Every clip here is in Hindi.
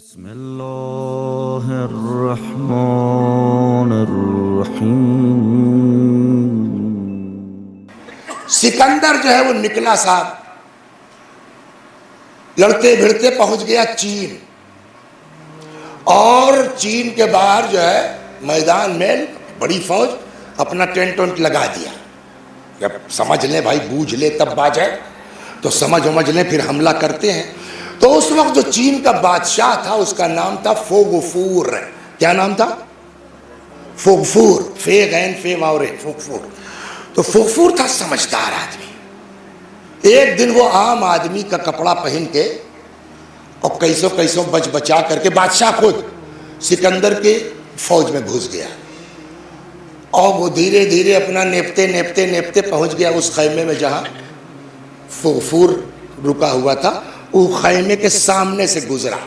बिस्मिल्लाहिर्रहमानिर्रहीम। सिकंदर जो है वो निकला साहब, लड़ते भिड़ते पहुंच गया चीन, और चीन के बाहर जो है मैदान में बड़ी फौज अपना टेंट वेंट लगा दिया। जब समझ लें भाई, बूझ ले तब बाज है, तो समझ लें फिर हमला करते हैं। तो उस वक्त जो चीन का बादशाह था उसका नाम था फोगफूर। क्या नाम था? फोगफूर। फे गैन फे वावरे, फोगफूर। तो फोगफूर था समझदार आदमी। एक दिन वो आम आदमी का कपड़ा पहन के और कैसों बच बचा करके बादशाह खुद सिकंदर के फौज में घुस गया, और वो धीरे धीरे अपना नेपते पहुंच गया उस खैमे में जहां फोगफूर रुका हुआ था। वो खैमे के सामने से गुजरा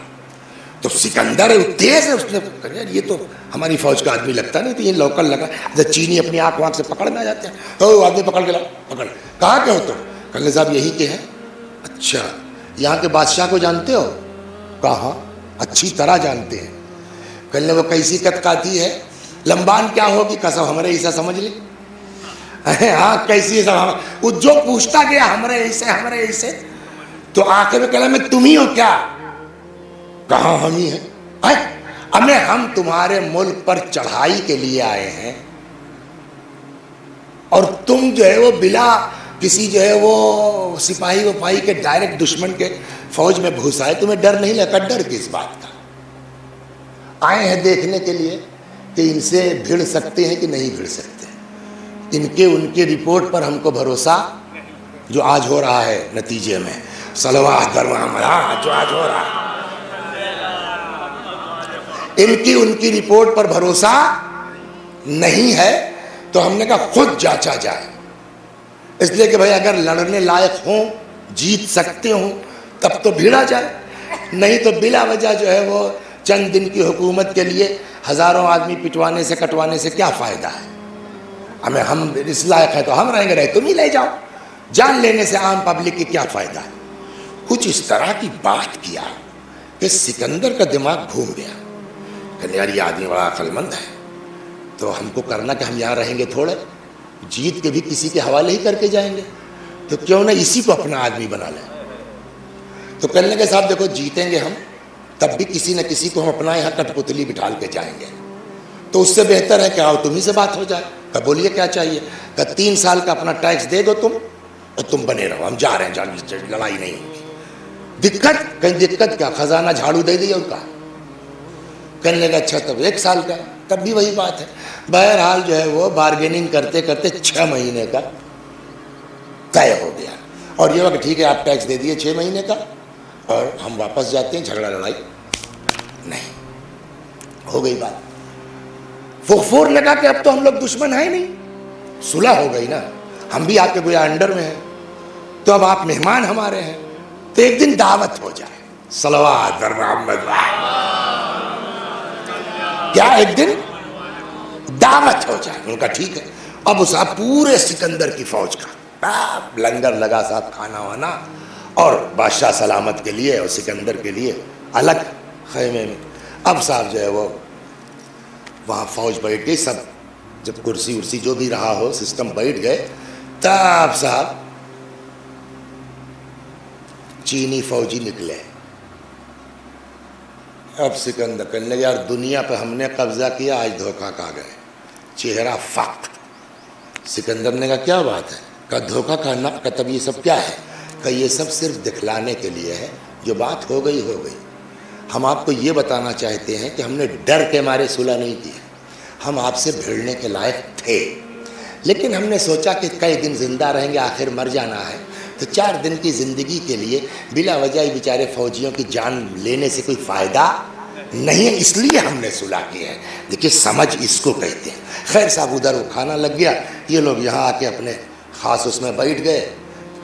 तो सिकंदर तेज है, उसने कहा ये तो हमारी फौज का आदमी लगता नहीं, तो ये लोकल लगा। जब चीनी अपनी आंख वाँख से पकड़ में आ जाते हैं, तो आदमी पकड़ के ला, पकड़, कहाँ के हो तुम? कहने साहब यही के हैं। अच्छा, यहाँ के बादशाह को जानते हो? कहा अच्छी तरह जानते हैं। कहने वो कैसी कतकाती है, लंबान क्या होगी? कसम हमारे ऐसा समझ ले। हाँ कैसी है सब, वो जो पूछता गया हमारे ऐसे, तो आखिर में कहला मैं तुम ही हो क्या? कहा हम ही हैं। हमें हम तुम्हारे मुल्क पर चढ़ाई के लिए आए हैं, और तुम जो है वो बिला किसी जो है वो सिपाही वपाही के डायरेक्ट दुश्मन के फौज में घुस आए, तुम्हें डर नहीं लगा? डर किस बात का? आए हैं देखने के लिए कि इनसे भिड़ सकते हैं कि नहीं भिड़ सकते। इनके उनके रिपोर्ट पर हमको भरोसा जो आज हो रहा है नतीजे में, सलवात जो आज हो रहा है, इनकी उनकी रिपोर्ट पर भरोसा नहीं है। तो हमने कहा खुद जांचा जाए, इसलिए कि भाई अगर लड़ने लायक हो, जीत सकते हो, तब तो भिड़ा जाए, नहीं तो बिला वजह जो है वो चंद दिन की हुकूमत के लिए हजारों आदमी पिटवाने से कटवाने से क्या फायदा है? हमें हम इस लायक है तो हम रहेंगे, रहे तुम ही ले जाओ, जान लेने से आम पब्लिक की क्या फायदा है? कुछ इस तरह की बात किया कि सिकंदर का दिमाग घूम गया। कहने यार ये आदमी बड़ा अक्लमंद है, तो हमको करना कि हम यहाँ रहेंगे थोड़े, जीत के भी किसी के हवाले ही करके जाएंगे, तो क्यों ना इसी को अपना आदमी बना लें। तो कहने लगे साहब देखो जीतेंगे हम, तब भी किसी न किसी को हम अपना यहाँ कठपुतली बिठाल के जाएंगे, तो उससे बेहतर है कि आओ तुम ही से बात हो जाए। कब बोलिए क्या चाहिए? का 3 साल का अपना टैक्स दे दो तुम, और तुम बने रहो, हम जा रहे हैं, लड़ाई नहीं होगी। दिक्कत? कहीं दिक्कत क्या, खजाना झाड़ू दे दिया उनका। कहने लगा अच्छा तब 1 साल का, तब भी वही बात है। बहरहाल जो है वो बार्गेनिंग करते करते 6 महीने का तय हो गया, और ये वक्त ठीक है आप टैक्स दे दिए 6 महीने का, और हम वापस जाते हैं, झगड़ा लड़ाई नहीं। हो गई बात। फोगफूर लगा कि अब तो हम लोग दुश्मन है नहीं, सुलह हो गई ना, हम भी आपके गोया अंडर में हैं, तो अब आप मेहमान हमारे हैं, तो एक दिन दावत हो जाए। सलवात मोहम्मद, क्या एक दिन दावत हो जाए? उनका ठीक है। अब उस पूरे सिकंदर की फौज का लंगर लगा साहब, खाना वाना, और बादशाह सलामत के लिए और सिकंदर के लिए अलग खैमे में। अब साहब जो है वो वहाँ फौज बैठ गई, सब जब कुर्सी उर्सी जो भी रहा हो सिस्टम बैठ गए, तब साहब चीनी फौजी निकले। अब सिकंदर कहने लगे यार दुनिया पे हमने कब्जा किया, आज धोखा खा गए, चेहरा फाक। सिकंदर ने कहा क्या बात है? का धोखा खाना का तब ये सब क्या है? का ये सब सिर्फ दिखलाने के लिए है, जो बात हो गई हो गई। हम आपको ये बताना चाहते हैं कि हमने डर के मारे सुलह नहीं की, हम आपसे भिड़ने के लायक थे, लेकिन हमने सोचा कि कई दिन जिंदा रहेंगे, आखिर मर जाना है, तो 4 दिन की ज़िंदगी के लिए बिला वजह बेचारे फौजियों की जान लेने से कोई फ़ायदा नहीं है, इसलिए हमने सुलह की है। देखिए समझ इसको कहते हैं। खैर साहब उधर वो खाना लग गया, ये लोग यहाँ आके अपने ख़ास उसमें बैठ गए,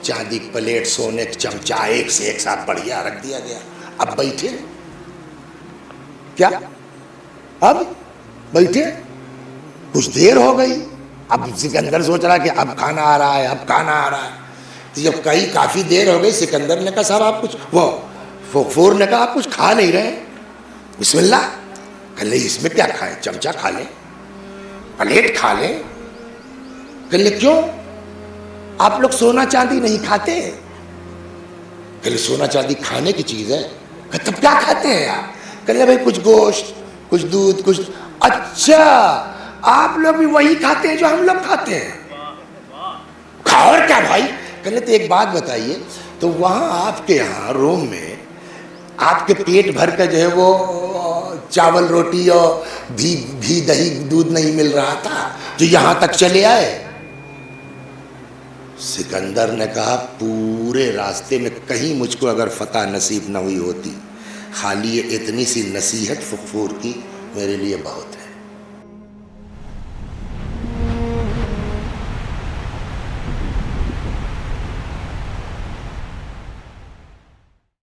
चांदी की प्लेट, सोने का चमचा, एक से एक साथ बढ़िया रख दिया गया। अब बैठे क्या, अब बैठे, कुछ देर हो गई। अब सिकंदर सोच रहा कि अब खाना आ रहा है, अब खाना आ रहा है। तो जब काफ़ी देर हो गई, सिकंदर ने कहा साहब आप कुछ, वो फोगफूर ने कहा आप कुछ खा नहीं रहे। बिस्मिल्लाह। कहले इसमें क्या खाए, चमचा खा ले, प्लेट खा ले। कहले क्यों, आप लोग सोना चांदी नहीं खाते? कहले सोना चांदी खाने की चीज है। तब क्या खाते हैं आप? कहले भाई कुछ गोश्त, कुछ दूध, कुछ। अच्छा, आप लोग भी वही खाते हैं जो हम लोग खाते हैं? खाओ और क्या भाई। कहले तो एक बात बताइए, तो वहां आपके यहाँ रोम में आपके पेट भर का जो है वो चावल रोटी और घी दही दूध नहीं मिल रहा था जो यहां तक चले आए? सिकंदर ने कहा पूरे रास्ते में कहीं मुझको अगर फतह नसीब न हुई होती, खाली ये इतनी सी नसीहत फुकफूर की मेरे लिए बहुत है।